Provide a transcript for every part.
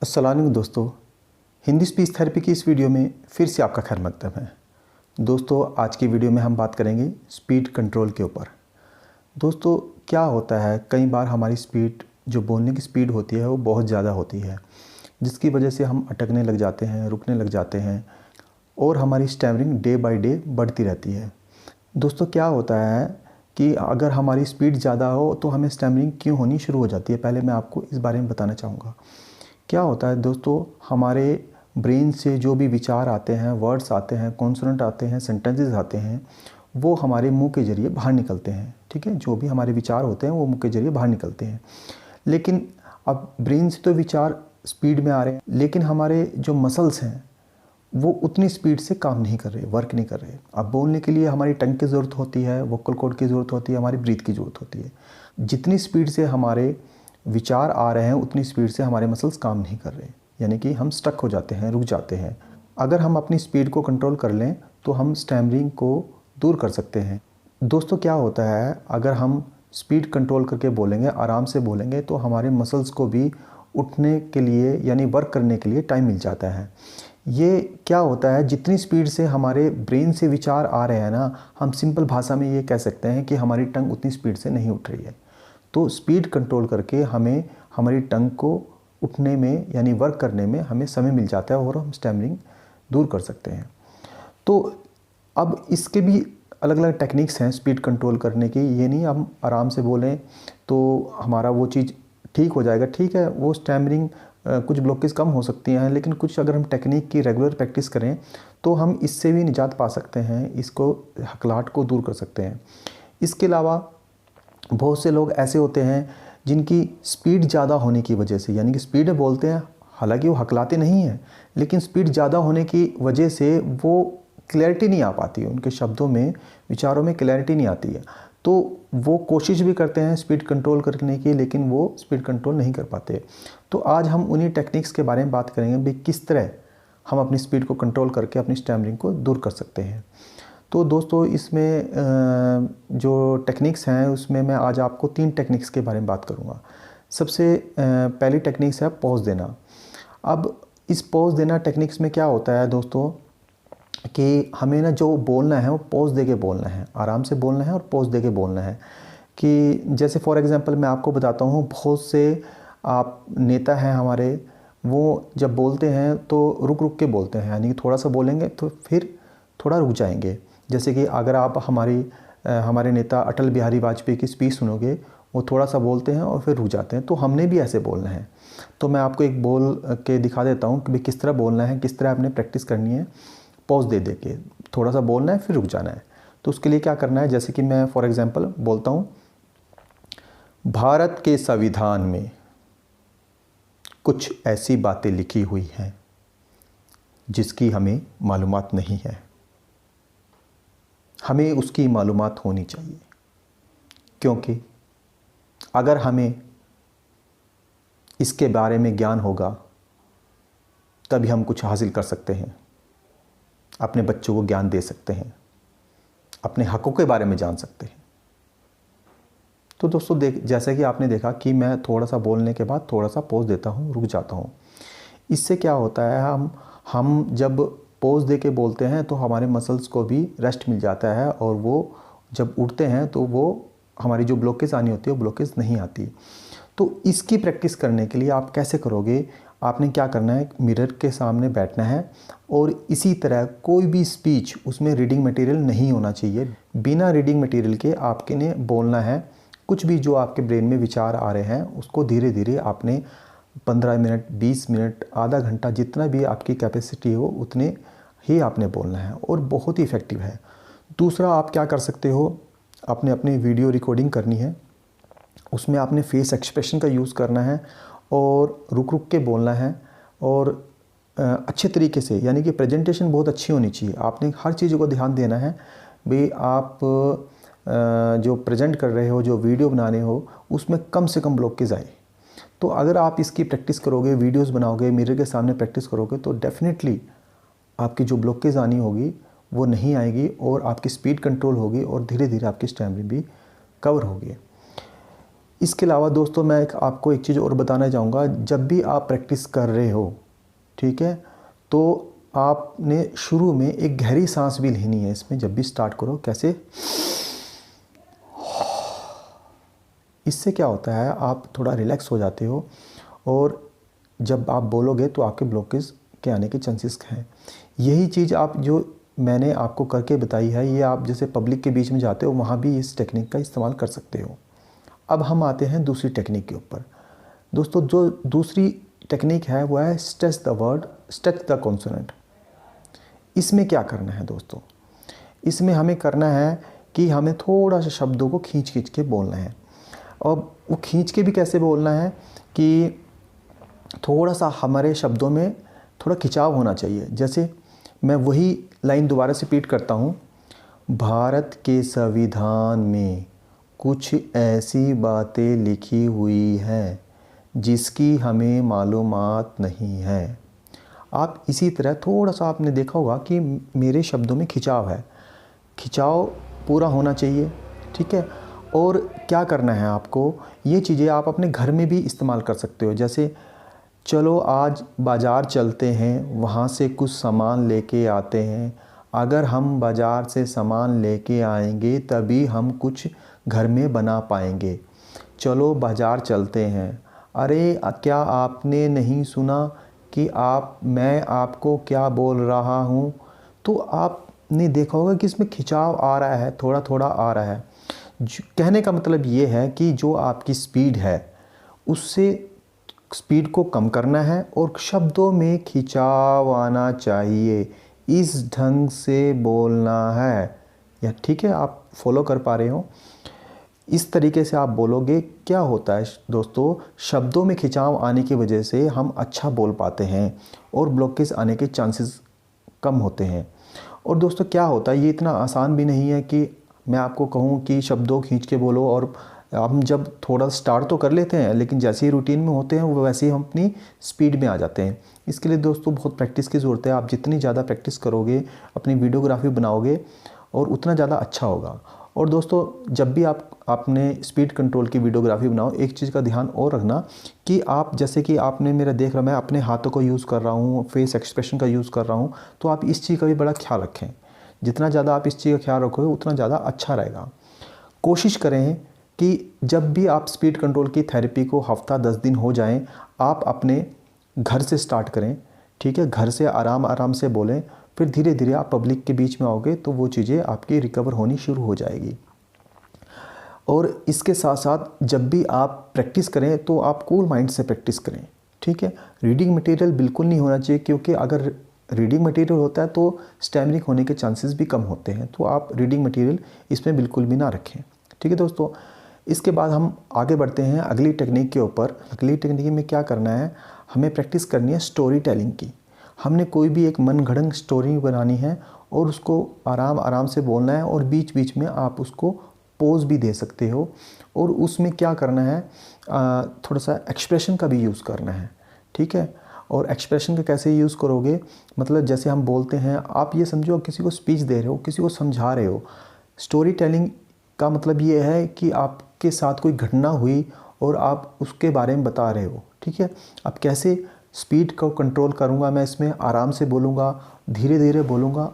अस्सलाम वालेकुम दोस्तों, हिंदी स्पीच थेरेपी की इस वीडियो में फिर से आपका खैर मकदम है। दोस्तों, आज की वीडियो में हम बात करेंगे स्पीड कंट्रोल के ऊपर। दोस्तों, क्या होता है, कई बार हमारी स्पीड, जो बोलने की स्पीड होती है वो बहुत ज़्यादा होती है, जिसकी वजह से हम अटकने लग जाते हैं, रुकने लग जाते हैं और हमारी स्टैमरिंग डे बाय डे बढ़ती रहती है। दोस्तों, क्या होता है कि अगर हमारी स्पीड ज़्यादा हो तो हमें स्टैमरिंग क्यों होनी शुरू हो जाती है, पहले मैं आपको इस बारे में बताना चाहूँगा। क्या होता है दोस्तों, हमारे ब्रेन से जो भी विचार आते हैं, वर्ड्स आते हैं, कॉन्सोनेंट आते हैं, सेंटेंसेस आते हैं, वो हमारे मुंह के ज़रिए बाहर निकलते हैं। ठीक है, जो भी हमारे विचार होते हैं वो मुंह के ज़रिए बाहर निकलते हैं। लेकिन अब ब्रेन से तो विचार स्पीड में आ रहे हैं, लेकिन हमारे जो मसल्स हैं वो उतनी स्पीड से काम नहीं कर रहे, वर्क नहीं कर रहे। अब बोलने के लिए हमारी टंग की ज़रूरत होती है, वोकल कॉर्ड की ज़रूरत होती है, हमारी ब्रीथ की ज़रूरत होती है। जितनी स्पीड से हमारे विचार आ रहे हैं उतनी स्पीड से हमारे मसल्स काम नहीं कर रहे, यानी कि हम स्टक हो जाते हैं, रुक जाते हैं। अगर हम अपनी स्पीड को कंट्रोल कर लें तो हम स्टैमरिंग को दूर कर सकते हैं। दोस्तों, क्या होता है, अगर हम स्पीड कंट्रोल करके बोलेंगे, आराम से बोलेंगे, तो हमारे मसल्स को भी उठने के लिए यानी वर्क करने के लिए टाइम मिल जाता है। ये क्या होता है, जितनी स्पीड से हमारे ब्रेन से विचार आ रहे हैं ना, हम सिंपल भाषा में ये कह सकते हैं कि हमारी टंग उतनी स्पीड से नहीं उठ रही है। तो स्पीड कंट्रोल करके हमें हमारी टंग को उठने में यानी वर्क करने में हमें समय मिल जाता है और हम स्टैमरिंग दूर कर सकते हैं। तो अब इसके भी अलग अलग टेक्निक्स हैं स्पीड कंट्रोल करने की। ये नहीं हम आराम से बोलें तो हमारा वो चीज़ ठीक हो जाएगा। ठीक है, वो स्टैमरिंग कुछ ब्लॉकेज कम हो सकती हैं, लेकिन कुछ अगर हम टेक्निक की रेगुलर प्रैक्टिस करें तो हम इससे भी निजात पा सकते हैं, इसको हकलाहट को दूर कर सकते हैं। इसके अलावा बहुत से लोग ऐसे होते हैं जिनकी स्पीड ज़्यादा होने की वजह से, यानी कि स्पीड में बोलते हैं, हालांकि वो हकलाते नहीं हैं, लेकिन स्पीड ज़्यादा होने की वजह से वो क्लैरिटी नहीं आ पाती है, उनके शब्दों में, विचारों में क्लैरिटी नहीं आती है। तो वो कोशिश भी करते हैं स्पीड कंट्रोल करने की, लेकिन वो स्पीड कंट्रोल नहीं कर पाते। तो आज हम उन्हीं टेक्निक्स के बारे में बात करेंगे भी किस तरह हम अपनी स्पीड को कंट्रोल करके अपनी स्टैमरिंग को दूर कर सकते हैं। तो दोस्तों, इसमें जो टेक्निक्स हैं उसमें मैं आज आपको 3 टेक्निक्स के बारे में बात करूँगा। सबसे पहली टेक्निक्स है पॉज़ देना। अब इस पॉज़ देना टेक्निक्स में क्या होता है दोस्तों, कि हमें ना जो बोलना है वो पॉज़ दे के बोलना है, आराम से बोलना है और पॉज़ दे के बोलना है। कि जैसे फॉर एग्ज़ाम्पल मैं आपको बताता हूँ, बहुत से आप नेता हैं हमारे, वो जब बोलते हैं तो रुक रुक के बोलते हैं, यानी कि थोड़ा सा बोलेंगे तो फिर थोड़ा रुक जाएंगे। जैसे कि अगर आप हमारे नेता अटल बिहारी वाजपेयी की स्पीच सुनोगे, वो थोड़ा सा बोलते हैं और फिर रुक जाते हैं। तो हमने भी ऐसे बोलना है। तो मैं आपको एक बोल के दिखा देता हूँ कि भाई किस तरह बोलना है, किस तरह आपने प्रैक्टिस करनी है। पॉज दे के थोड़ा सा बोलना है, फिर रुक जाना है। तो उसके लिए क्या करना है, जैसे कि मैं फॉर एग्ज़ाम्पल बोलता हूँ, भारत के संविधान में कुछ ऐसी बातें लिखी हुई हैं जिसकी हमें मालूमात नहीं है, हमें उसकी मालूमात होनी चाहिए, क्योंकि अगर हमें इसके बारे में ज्ञान होगा तभी हम कुछ हासिल कर सकते हैं, अपने बच्चों को ज्ञान दे सकते हैं, अपने हकों के बारे में जान सकते हैं। तो दोस्तों, जैसे कि आपने देखा कि मैं थोड़ा सा बोलने के बाद थोड़ा सा पॉज देता हूँ, रुक जाता हूँ। इससे क्या होता है, हम जब पॉज दे के बोलते हैं तो हमारे मसल्स को भी रेस्ट मिल जाता है, और वो जब उठते हैं तो वो हमारी जो ब्लॉकेज आनी होती है वो ब्लॉकेज नहीं आती। तो इसकी प्रैक्टिस करने के लिए आप कैसे करोगे, आपने क्या करना है, मिरर के सामने बैठना है और इसी तरह कोई भी स्पीच, उसमें रीडिंग मटेरियल नहीं होना चाहिए। बिना रीडिंग मटेरियल के आपके ने बोलना है। कुछ भी जो आपके ब्रेन में विचार आ रहे हैं उसको धीरे धीरे आपने 15 मिनट, 20 मिनट, आधा घंटा, जितना भी आपकी कैपेसिटी हो उतने ही आपने बोलना है, और बहुत ही इफ़ेक्टिव है। दूसरा, आप क्या कर सकते हो, आपने अपनी वीडियो रिकॉर्डिंग करनी है, उसमें आपने फेस एक्सप्रेशन का यूज़ करना है और रुक रुक के बोलना है, और अच्छे तरीके से, यानी कि प्रेजेंटेशन बहुत अच्छी होनी चाहिए। आपने हर चीज़ को ध्यान देना है भाई, आप जो प्रेजेंट कर रहे हो, जो वीडियो बनाने हो, उसमें कम से कम ब्लॉकेज आए। तो अगर आप इसकी प्रैक्टिस करोगे, वीडियोस बनाओगे, मिरर के सामने प्रैक्टिस करोगे, तो डेफिनेटली आपकी जो ब्लॉकेज आनी होगी वो नहीं आएगी, और आपकी स्पीड कंट्रोल होगी, और धीरे धीरे आपकी स्टैमरिंग भी कवर होगी। इसके अलावा दोस्तों मैं आपको एक चीज़ और बताना चाहूँगा, जब भी आप प्रैक्टिस कर रहे हो, ठीक है, तो आपने शुरू में एक गहरी सांस भी लेनी है इसमें। जब भी स्टार्ट करो, कैसे, इससे क्या होता है, आप थोड़ा रिलैक्स हो जाते हो और जब आप बोलोगे तो आपके ब्लॉकेज के आने के चांसेस हैं। यही चीज़ आप जो मैंने आपको करके बताई है, ये आप जैसे पब्लिक के बीच में जाते हो वहाँ भी इस टेक्निक का इस्तेमाल कर सकते हो। अब हम आते हैं दूसरी टेक्निक के ऊपर। दोस्तों जो दूसरी टेक्निक है वो है stretch the word, stretch the consonant. इसमें क्या करना है दोस्तों, इसमें हमें करना है कि हमें थोड़ा सा शब्दों को खींच खींच के बोलना है। और वो खींच के भी कैसे बोलना है कि थोड़ा सा हमारे शब्दों में थोड़ा खिंचाव होना चाहिए। जैसे मैं वही लाइन दोबारा से रिपीट करता हूँ, भारत के संविधान में कुछ ऐसी बातें लिखी हुई हैं जिसकी हमें मालूमात नहीं है। आप इसी तरह थोड़ा सा, आपने देखा होगा कि मेरे शब्दों में खिंचाव है, खिंचाव पूरा होना चाहिए, ठीक है। और क्या करना है आपको, ये चीज़ें आप अपने घर में भी इस्तेमाल कर सकते हो। जैसे चलो आज बाज़ार चलते हैं, वहाँ से कुछ सामान लेके आते हैं। अगर हम बाज़ार से सामान लेके आएंगे तभी हम कुछ घर में बना पाएंगे। चलो बाज़ार चलते हैं। अरे क्या आपने नहीं सुना कि मैं आपको क्या बोल रहा हूँ। तो आपने देखा होगा कि इसमें खिंचाव आ रहा है, थोड़ा थोड़ा आ रहा है। कहने का मतलब ये है कि जो आपकी स्पीड है उससे स्पीड को कम करना है और शब्दों में खिंचाव आना चाहिए, इस ढंग से बोलना है। या ठीक है, आप फॉलो कर पा रहे हो, इस तरीके से आप बोलोगे। क्या होता है दोस्तों, शब्दों में खिंचाव आने की वजह से हम अच्छा बोल पाते हैं और ब्लॉकेज आने के चांसेस कम होते हैं। और दोस्तों क्या होता है, ये इतना आसान भी नहीं है कि मैं आपको कहूँ कि शब्दों खींच के बोलो। और हम जब थोड़ा स्टार्ट तो कर लेते हैं, लेकिन जैसे ही रूटीन में होते हैं वो वैसे ही हम अपनी स्पीड में आ जाते हैं। इसके लिए दोस्तों बहुत प्रैक्टिस की ज़रूरत है। आप जितनी ज़्यादा प्रैक्टिस करोगे, अपनी वीडियोग्राफी बनाओगे और उतना ज़्यादा अच्छा होगा। और दोस्तों जब भी आपने स्पीड कंट्रोल की वीडियोग्राफी बनाओ, एक चीज़ का ध्यान और रखना कि आप, जैसे कि आपने मेरा देख रहा, मैं अपने हाथों को यूज़ कर रहा हूँ, फेस एक्सप्रेशन का यूज़ कर रहा हूँ, तो आप इस चीज़ का भी बड़ा ख्याल रखें। जितना ज़्यादा आप इस चीज़ का ख्याल रखोगे उतना ज़्यादा अच्छा रहेगा। कोशिश करें कि जब भी आप स्पीड कंट्रोल की थेरेपी को हफ्ता 10 दिन हो जाएं, आप अपने घर से स्टार्ट करें, ठीक है। घर से आराम आराम से बोलें, फिर धीरे धीरे आप पब्लिक के बीच में आओगे तो वो चीज़ें आपकी रिकवर होनी शुरू हो जाएगी। और इसके साथ साथ जब भी आप प्रैक्टिस करें तो आप कूल माइंड से प्रैक्टिस करें, ठीक है। रीडिंग मटेरियल बिल्कुल नहीं होना चाहिए, क्योंकि अगर रीडिंग मटेरियल होता है तो स्टैमरिंग होने के चांसेस भी कम होते हैं। तो आप रीडिंग मटेरियल इसमें बिल्कुल भी ना रखें, ठीक है दोस्तों। इसके बाद हम आगे बढ़ते हैं अगली टेक्निक के ऊपर। अगली टेक्निक में क्या करना है, हमें प्रैक्टिस करनी है स्टोरी टेलिंग की। हमने कोई भी एक मनगढ़ंत स्टोरी बनानी है और उसको आराम आराम से बोलना है, और बीच बीच में आप उसको पोज भी दे सकते हो। और उसमें क्या करना है, थोड़ा सा एक्सप्रेशन का भी यूज़ करना है, ठीक है। और एक्सप्रेशन का कैसे यूज़ करोगे, मतलब जैसे हम बोलते हैं, आप ये समझो किसी को स्पीच दे रहे हो, किसी को समझा रहे हो। स्टोरी टेलिंग का मतलब ये है कि आपके साथ कोई घटना हुई और आप उसके बारे में बता रहे हो, ठीक है। अब कैसे स्पीड को कंट्रोल करूँगा मैं, इसमें आराम से बोलूँगा, धीरे धीरे बोलूँगा,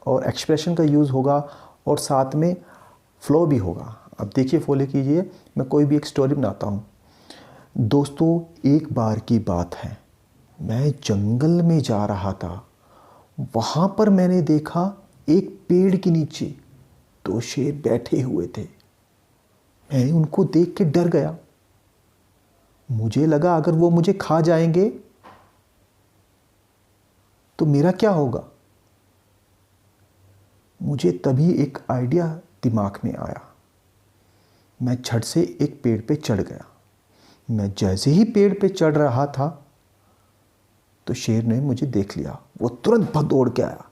और एक्सप्रेशन का यूज़ होगा और साथ में फ्लो भी होगा। अब देखिए, फॉलो कीजिए। मैं कोई भी एक स्टोरी बनाता हूँ। दोस्तों एक बार की बात है, मैं जंगल में जा रहा था। वहाँ पर मैंने देखा एक पेड़ के नीचे 2 शेर बैठे हुए थे। मैं उनको देख के डर गया। मुझे लगा अगर वो मुझे खा जाएंगे तो मेरा क्या होगा। मुझे तभी एक आइडिया दिमाग में आया। मैं झट से एक पेड़ पे चढ़ गया। मैं जैसे ही पेड़ पे चढ़ रहा था तो शेर ने मुझे देख लिया। वो तुरंत दौड़ के आया।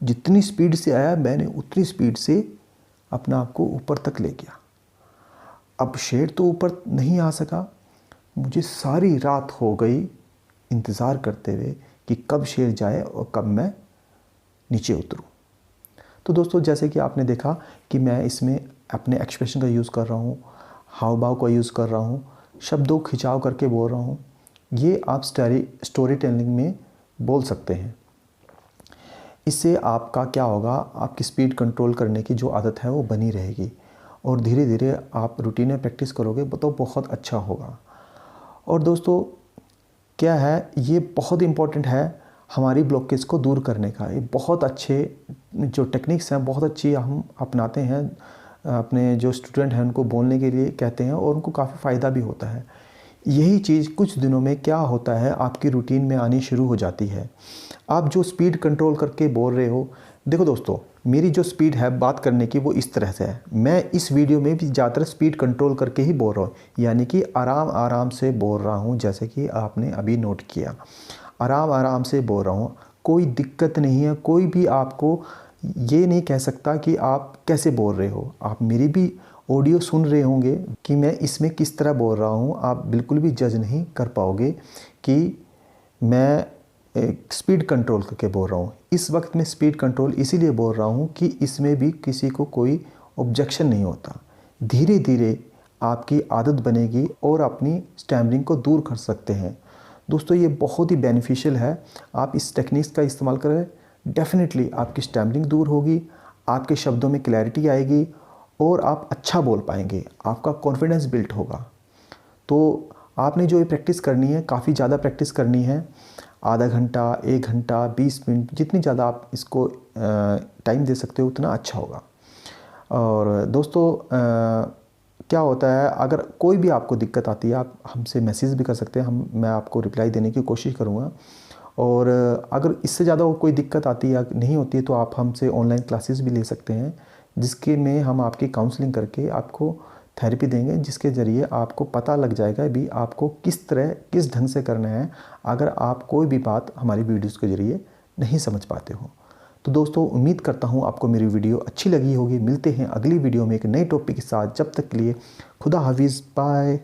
जितनी स्पीड से आया, मैंने उतनी स्पीड से अपना आप को ऊपर तक ले गया। अब शेर तो ऊपर नहीं आ सका। मुझे सारी रात हो गई इंतज़ार करते हुए कि कब शेर जाए और कब मैं नीचे उतरूं। तो दोस्तों जैसे कि आपने देखा कि मैं इसमें अपने एक्सप्रेशन का यूज़ कर रहा हूँ, हाव भाव का यूज़ कर रहा हूँ, शब्दों खिंचाव करके बोल रहा हूँ, ये आप स्टोरी टेलिंग में बोल सकते हैं। इससे आपका क्या होगा, आपकी स्पीड कंट्रोल करने की जो आदत है वो बनी रहेगी और धीरे धीरे आप रूटीन में प्रैक्टिस करोगे तो बहुत अच्छा होगा। और दोस्तों क्या है, ये बहुत इम्पोर्टेंट है हमारी ब्लॉकेज को दूर करने का। ये बहुत अच्छे जो टेक्निक्स हैं, बहुत अच्छी हम अपनाते हैं, अपने जो स्टूडेंट हैं उनको बोलने के लिए कहते हैं और उनको काफ़ी फ़ायदा भी होता है। यही चीज़ कुछ दिनों में क्या होता है, आपकी रूटीन में आनी शुरू हो जाती है। आप जो स्पीड कंट्रोल करके बोल रहे हो, देखो दोस्तों, मेरी जो स्पीड है बात करने की वो इस तरह से है। मैं इस वीडियो में भी ज़्यादातर स्पीड कंट्रोल करके ही बोल रहा हूँ, यानी कि आराम आराम से बोल रहा हूँ, जैसे कि आपने अभी नोट किया। आराम आराम से बोल रहा हूँ, कोई दिक्कत नहीं है। कोई भी आपको ये नहीं कह सकता कि आप कैसे बोल रहे हो। आप मेरी भी ऑडियो सुन रहे होंगे कि मैं इसमें किस तरह बोल रहा हूँ, आप बिल्कुल भी जज नहीं कर पाओगे कि मैं स्पीड कंट्रोल करके बोल रहा हूँ। इस वक्त मैं स्पीड कंट्रोल इसीलिए बोल रहा हूँ कि इसमें भी किसी को कोई ऑब्जेक्शन नहीं होता। धीरे धीरे आपकी आदत बनेगी और अपनी स्टैमरिंग को दूर कर सकते हैं। दोस्तों ये बहुत ही बेनिफिशियल है, आप इस टेक्निक्स का इस्तेमाल करें, डेफिनेटली आपकी स्टैमरिंग दूर होगी, आपके शब्दों में क्लैरिटी आएगी और आप अच्छा बोल पाएंगे, आपका कॉन्फिडेंस बिल्ट होगा। तो आपने जो ये प्रैक्टिस करनी है, काफ़ी ज़्यादा प्रैक्टिस करनी है, आधा घंटा, 1 घंटा, 20 मिनट, जितनी ज़्यादा आप इसको टाइम दे सकते हो उतना अच्छा होगा। और दोस्तों क्या होता है, अगर कोई भी आपको दिक्कत आती है, आप हमसे मैसेज भी कर सकते हैं, मैं आपको रिप्लाई देने की कोशिश करूँगा। और अगर इससे ज़्यादा कोई दिक्कत आती है या नहीं होती है तो आप हमसे ऑनलाइन क्लासेस भी ले सकते हैं, जिसके में हम आपकी काउंसलिंग करके आपको थेरेपी देंगे, जिसके ज़रिए आपको पता लग जाएगा भी आपको किस तरह किस ढंग से करना है, अगर आप कोई भी बात हमारी वीडियोज़ के ज़रिए नहीं समझ पाते हो। तो दोस्तों उम्मीद करता हूँ आपको मेरी वीडियो अच्छी लगी होगी। मिलते हैं अगली वीडियो में एक नए टॉपिक के साथ। जब तक के लिए खुदा हाफिज़, बाय।